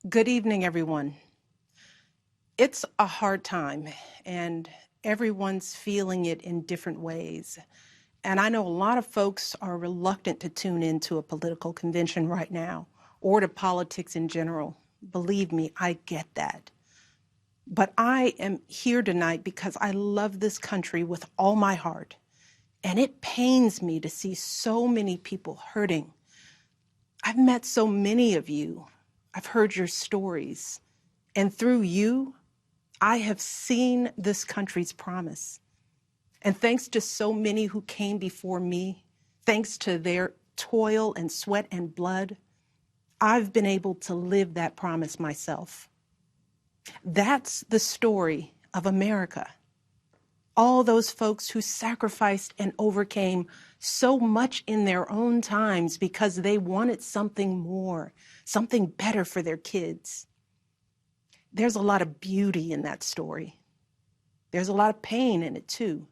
Good evening, everyone. It's a hard time, and everyone's feeling it in different ways. And I know a lot of folks are reluctant to tune into a political convention right now or to politics in general. Believe me, I get that. But I am here tonight because I love this country with all my heart. And it pains me to see so many people hurting. I've met so many of you. I've heard your stories. And through you, I have seen this country's promise. And thanks to so many who came before me, thanks to their toil and sweat and blood, I've been able to live that promise myself. That's the story of America. All those folks who sacrificed and overcame so much in their own times because they wanted something more, something better for their kids. There's a lot of beauty in that story. There's a lot of pain in it too.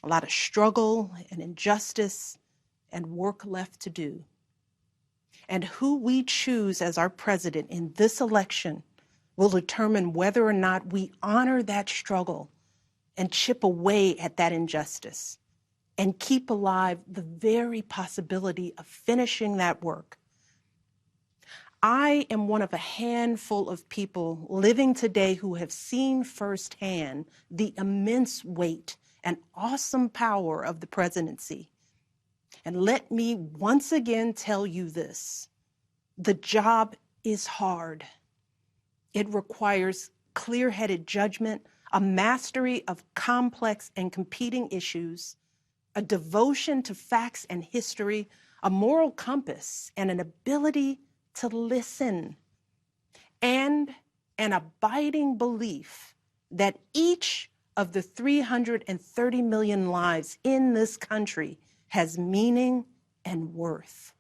A lot of struggle and injustice and work left to do. And who we choose as our president in this election will determine whether or not we honor that struggle and chip away at that injustice and keep alive the very possibility of finishing that work. I am one of a handful of people living today who have seen firsthand the immense weight and awesome power of the presidency. And let me once again tell you this: the job is hard. It requires clear-headed judgment, a mastery of complex and competing issues, a devotion to facts and history, a moral compass, and an ability to listen, and an abiding belief that each of the 330 million lives in this country has meaning and worth.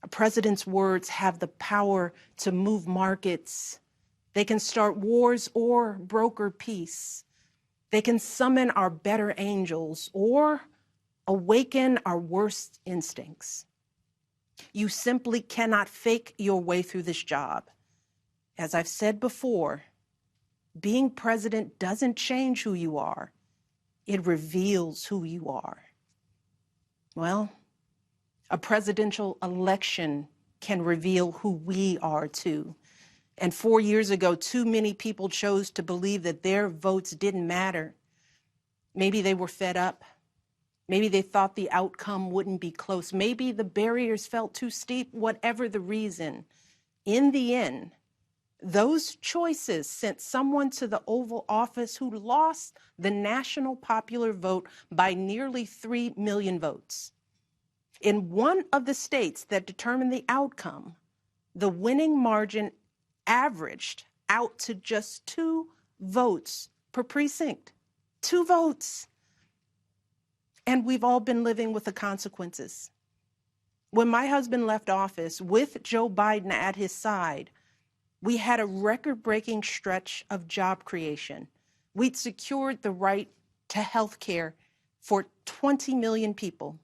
A president's words have the power to move markets. They can start wars or broker peace. They can summon our better angels or awaken our worst instincts. You simply cannot fake your way through this job. As I've said before, being president doesn't change who you are. It reveals who you are. Well, a presidential election can reveal who we are too. And 4 years ago, too many people chose to believe that their votes didn't matter. Maybe they were fed up. Maybe they thought the outcome wouldn't be close. Maybe the barriers felt too steep, whatever the reason. In the end, those choices sent someone to the Oval Office who lost the national popular vote by nearly 3 million votes. In one of the states that determined the outcome, the winning margin averaged out to just 2 votes per precinct. 2 votes. And we've all been living with the consequences. When my husband left office with Joe Biden at his side, we had a record-breaking stretch of job creation. We'd secured the right to health care for 20 million people.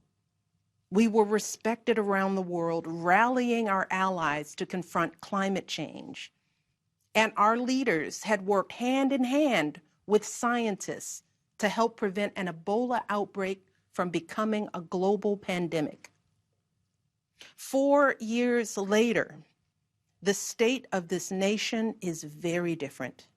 We were respected around the world, rallying our allies to confront climate change. And our leaders had worked hand in hand with scientists to help prevent an Ebola outbreak from becoming a global pandemic. 4 years later, the state of this nation is very different.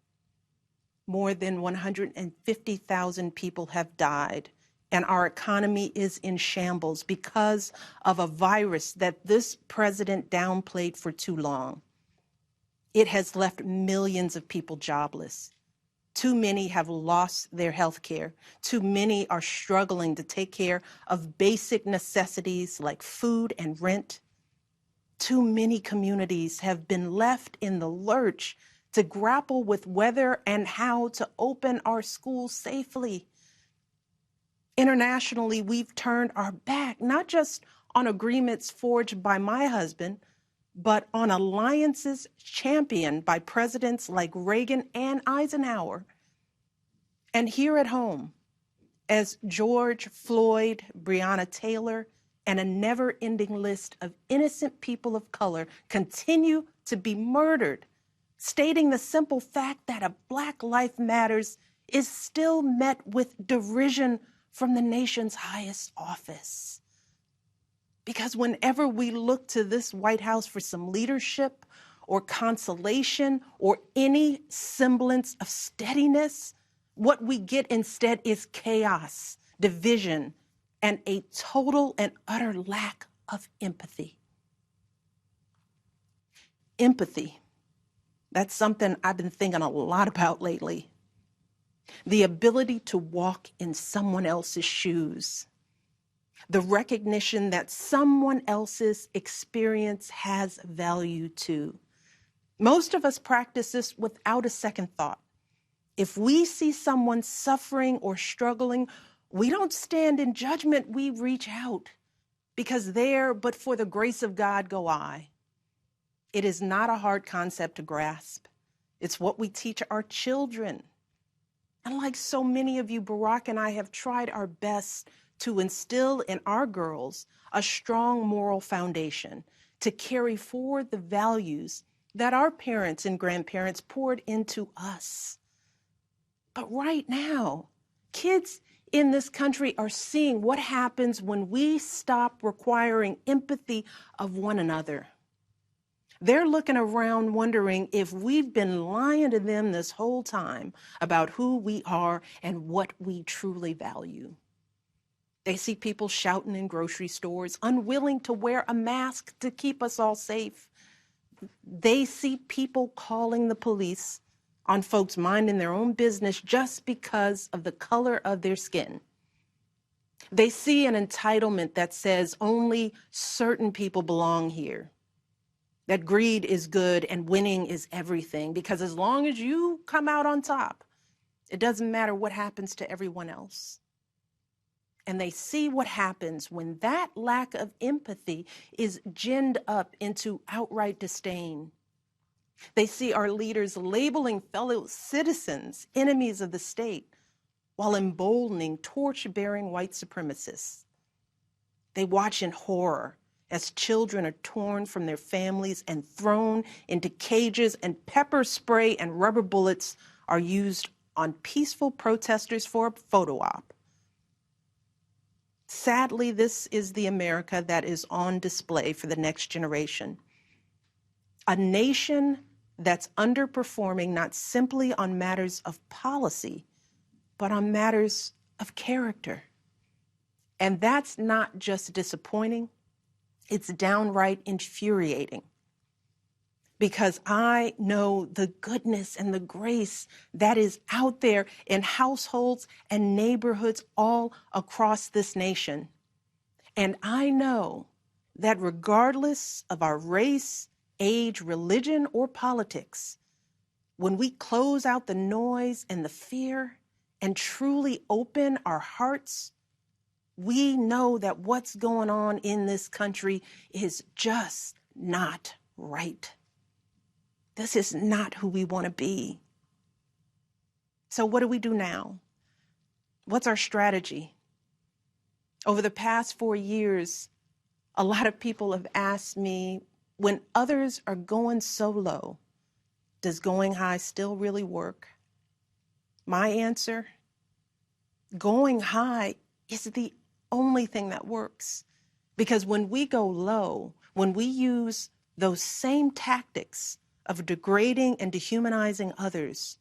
More than 150,000 people have died, and our economy is in shambles because of a virus that this president downplayed for too long. It has left millions of people jobless. Too many have lost their health care. Too many are struggling to take care of basic necessities like food and rent. Too many communities have been left in the lurch to grapple with whether and how to open our schools safely. Internationally, we've turned our back, not just on agreements forged by my husband, but on alliances championed by presidents like Reagan and Eisenhower. And here at home, as George Floyd, Breonna Taylor, and a never-ending list of innocent people of color continue to be murdered, stating the simple fact that a Black life matters is still met with derision from the nation's highest office. Because whenever we look to this White House for some leadership or consolation or any semblance of steadiness, what we get instead is chaos, division, and a total and utter lack of empathy. Empathy. That's something I've been thinking a lot about lately. The ability to walk in someone else's shoes. The recognition that someone else's experience has value too. Most of us practice this without a second thought. If we see someone suffering or struggling, we don't stand in judgment, we reach out. Because there, but for the grace of God, go I. It is not a hard concept to grasp. It's what we teach our children. And like so many of you, Barack and I have tried our best to instill in our girls a strong moral foundation to carry forward the values that our parents and grandparents poured into us. But right now, kids in this country are seeing what happens when we stop requiring empathy of one another. They're looking around wondering if we've been lying to them this whole time about who we are and what we truly value. They see people shouting in grocery stores, unwilling to wear a mask to keep us all safe. They see people calling the police on folks minding their own business just because of the color of their skin. They see an entitlement that says only certain people belong here, that greed is good and winning is everything, because as long as you come out on top, it doesn't matter what happens to everyone else. And they see what happens when that lack of empathy is ginned up into outright disdain. They see our leaders labeling fellow citizens enemies of the state while emboldening torch-bearing white supremacists. They watch in horror as children are torn from their families and thrown into cages, and pepper spray and rubber bullets are used on peaceful protesters for a photo op. Sadly, this is the America that is on display for the next generation. A nation that's underperforming not simply on matters of policy, but on matters of character. And that's not just disappointing, it's downright infuriating. Because I know the goodness and the grace that is out there in households and neighborhoods all across this nation. And I know that regardless of our race, age, religion, or politics, when we close out the noise and the fear and truly open our hearts, we know that what's going on in this country is just not right. This is not who we want to be. So what do we do now? What's our strategy? Over the past 4 years, a lot of people have asked me, when others are going so low, does going high still really work? My answer, going high is the only thing that works. Because when we go low, when we use those same tactics of degrading and dehumanizing others,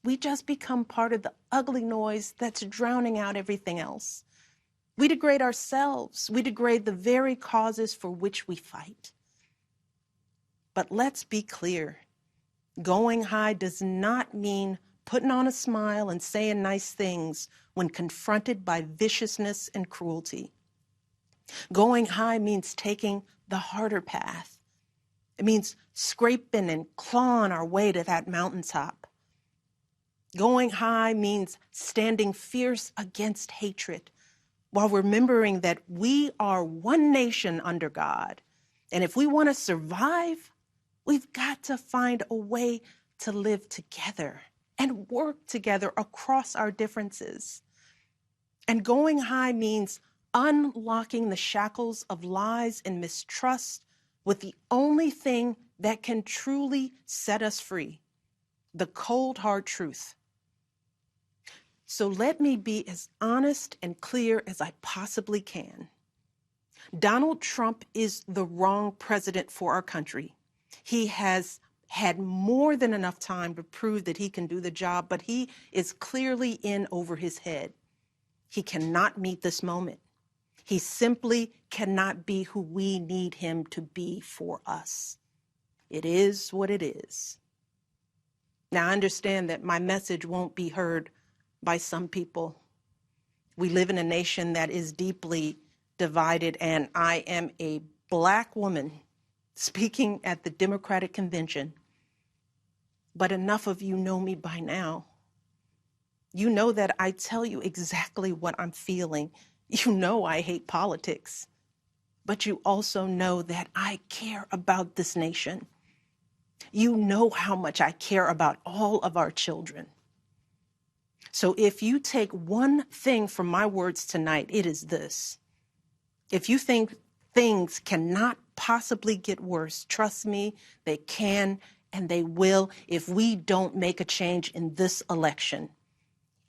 we just become part of the ugly noise that's drowning out everything else. We degrade ourselves. We degrade the very causes for which we fight. But let's be clear. Going high does not mean putting on a smile and saying nice things when confronted by viciousness and cruelty. Going high means taking the harder path. It means scraping and clawing our way to that mountaintop. Going high means standing fierce against hatred while remembering that we are one nation under God. And if we want to survive, we've got to find a way to live together and work together across our differences. And going high means unlocking the shackles of lies and mistrust with the only thing that can truly set us free, the cold, hard truth. So let me be as honest and clear as I possibly can. Donald Trump is the wrong president for our country. He has had more than enough time to prove that he can do the job, but he is clearly in over his head. He cannot meet this moment. He simply cannot be who we need him to be for us. It is what it is. Now, I understand that my message won't be heard by some people. We live in a nation that is deeply divided, and I am a Black woman speaking at the Democratic Convention. But enough of you know me by now. You know that I tell you exactly what I'm feeling. You know I hate politics, but you also know that I care about this nation. You know how much I care about all of our children. So if you take one thing from my words tonight, it is this. If you think things cannot possibly get worse, trust me, they can and they will if we don't make a change in this election.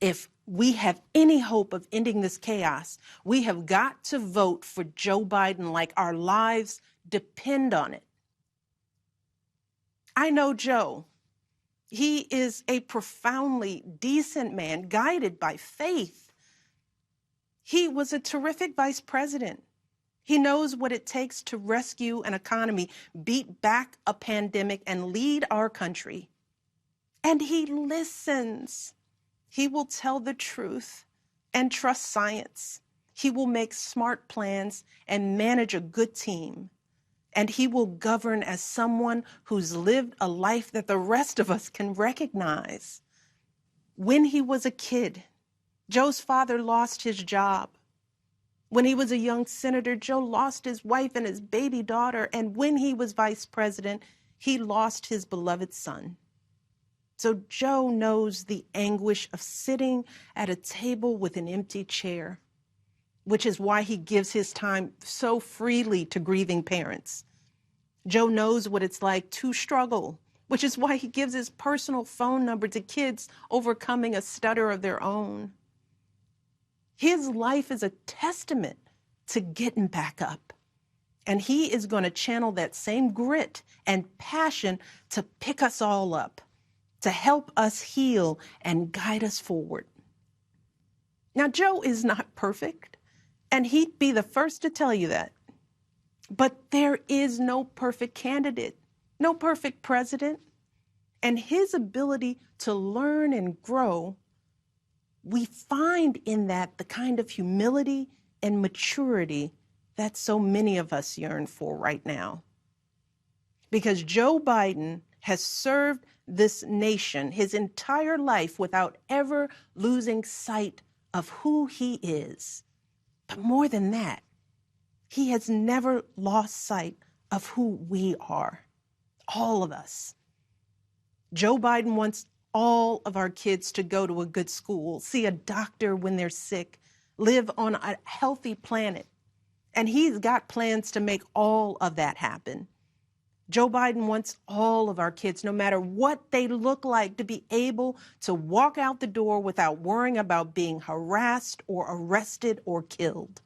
If we have any hope of ending this chaos, we have got to vote for Joe Biden like our lives depend on it. I know Joe. He is a profoundly decent man, guided by faith. He was a terrific vice president. He knows what it takes to rescue an economy, beat back a pandemic, and lead our country. And he listens. He will tell the truth and trust science. He will make smart plans and manage a good team. And he will govern as someone who's lived a life that the rest of us can recognize. When he was a kid, Joe's father lost his job. When he was a young senator, Joe lost his wife and his baby daughter. And when he was vice president, he lost his beloved son. So Joe knows the anguish of sitting at a table with an empty chair, which is why he gives his time so freely to grieving parents. Joe knows what it's like to struggle, which is why he gives his personal phone number to kids overcoming a stutter of their own. His life is a testament to getting back up. And he is going to channel that same grit and passion to pick us all up, to help us heal and guide us forward. Now, Joe is not perfect, and he'd be the first to tell you that. But there is no perfect candidate, no perfect president. And his ability to learn and grow, we find in that the kind of humility and maturity that so many of us yearn for right now. Because Joe Biden has served this nation his entire life without ever losing sight of who he is. But more than that, he has never lost sight of who we are, all of us. Joe Biden wants all of our kids to go to a good school, see a doctor when they're sick, live on a healthy planet. And he's got plans to make all of that happen. Joe Biden wants all of our kids, no matter what they look like, to be able to walk out the door without worrying about being harassed or arrested or killed.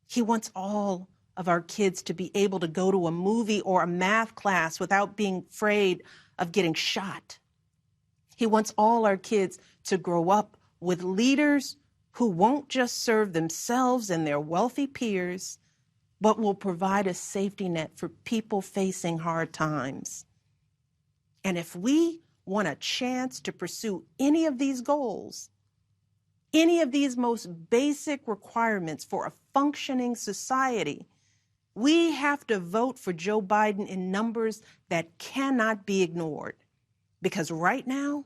He wants all of our kids to be able to go to a movie or a math class without being afraid of getting shot. He wants all our kids to grow up with leaders who won't just serve themselves and their wealthy peers, but will provide a safety net for people facing hard times. And if we want a chance to pursue any of these goals, any of these most basic requirements for a functioning society, we have to vote for Joe Biden in numbers that cannot be ignored. Because right now,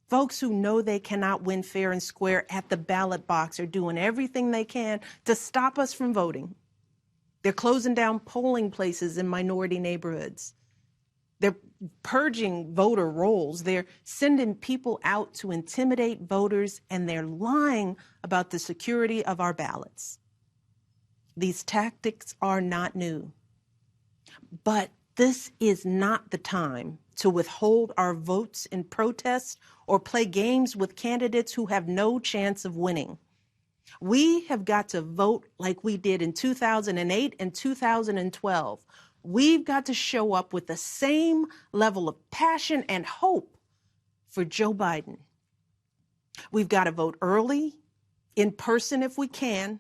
folks who know they cannot win fair and square at the ballot box are doing everything they can to stop us from voting. They're closing down polling places in minority neighborhoods. They're purging voter rolls. They're sending people out to intimidate voters, and they're lying about the security of our ballots. These tactics are not new, but this is not the time to withhold our votes in protest or play games with candidates who have no chance of winning. We have got to vote like we did in 2008 and 2012. We've got to show up with the same level of passion and hope for Joe Biden. We've got to vote early, in person if we can.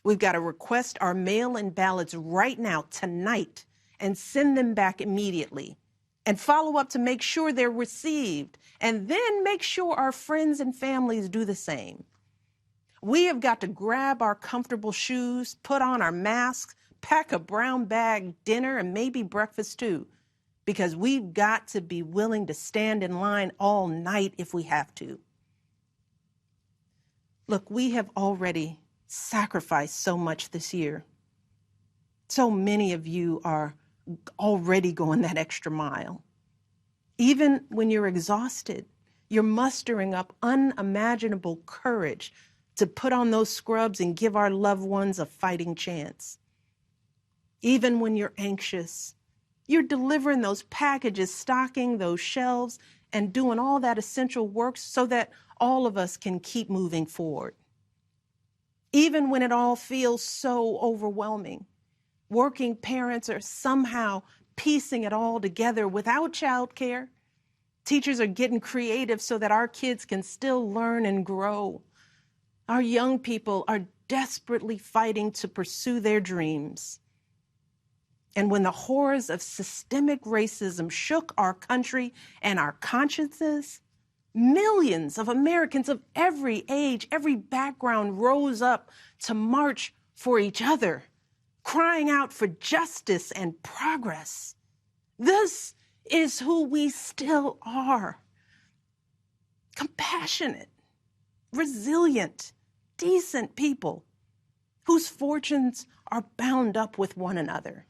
We've got to request our mail-in ballots right now, tonight, and send them back immediately. And follow up to make sure they're received. And then make sure our friends and families do the same. We have got to grab our comfortable shoes, put on our masks, pack a brown bag dinner, and maybe breakfast too, because we've got to be willing to stand in line all night if we have to. Look, we have already sacrificed so much this year. So many of you are already going that extra mile. Even when you're exhausted, you're mustering up unimaginable courage to put on those scrubs and give our loved ones a fighting chance. Even when you're anxious, you're delivering those packages, stocking those shelves, and doing all that essential work so that all of us can keep moving forward. Even when it all feels so overwhelming, working parents are somehow piecing it all together without childcare. Teachers are getting creative so that our kids can still learn and grow. Our young people are desperately fighting to pursue their dreams. And when the horrors of systemic racism shook our country and our consciences, millions of Americans of every age, every background rose up to march for each other, crying out for justice and progress. This is who we still are. Compassionate, resilient, decent people whose fortunes are bound up with one another.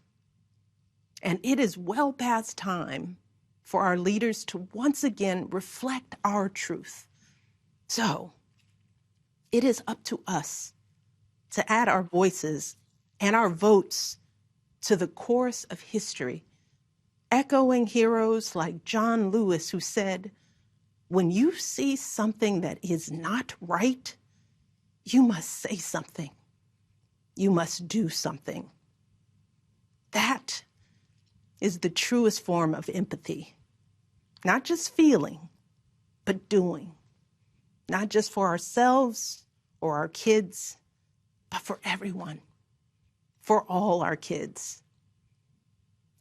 And it is well past time for our leaders to once again reflect our truth. So it is up to us to add our voices and our votes to the chorus of history, echoing heroes like John Lewis, who said, "When you see something that is not right, you must say something. You must do something." That is the truest form of empathy. Not just feeling, but doing. Not just for ourselves or our kids, but for everyone, for all our kids.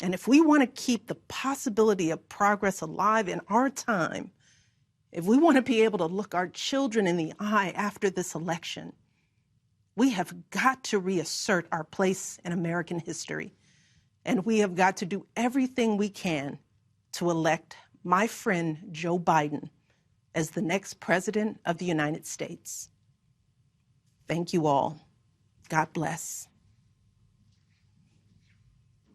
And if we want to keep the possibility of progress alive in our time, if we want to be able to look our children in the eye after this election, we have got to reassert our place in American history. And we have got to do everything we can to elect my friend Joe Biden as the next president of the United States. Thank you all. God bless.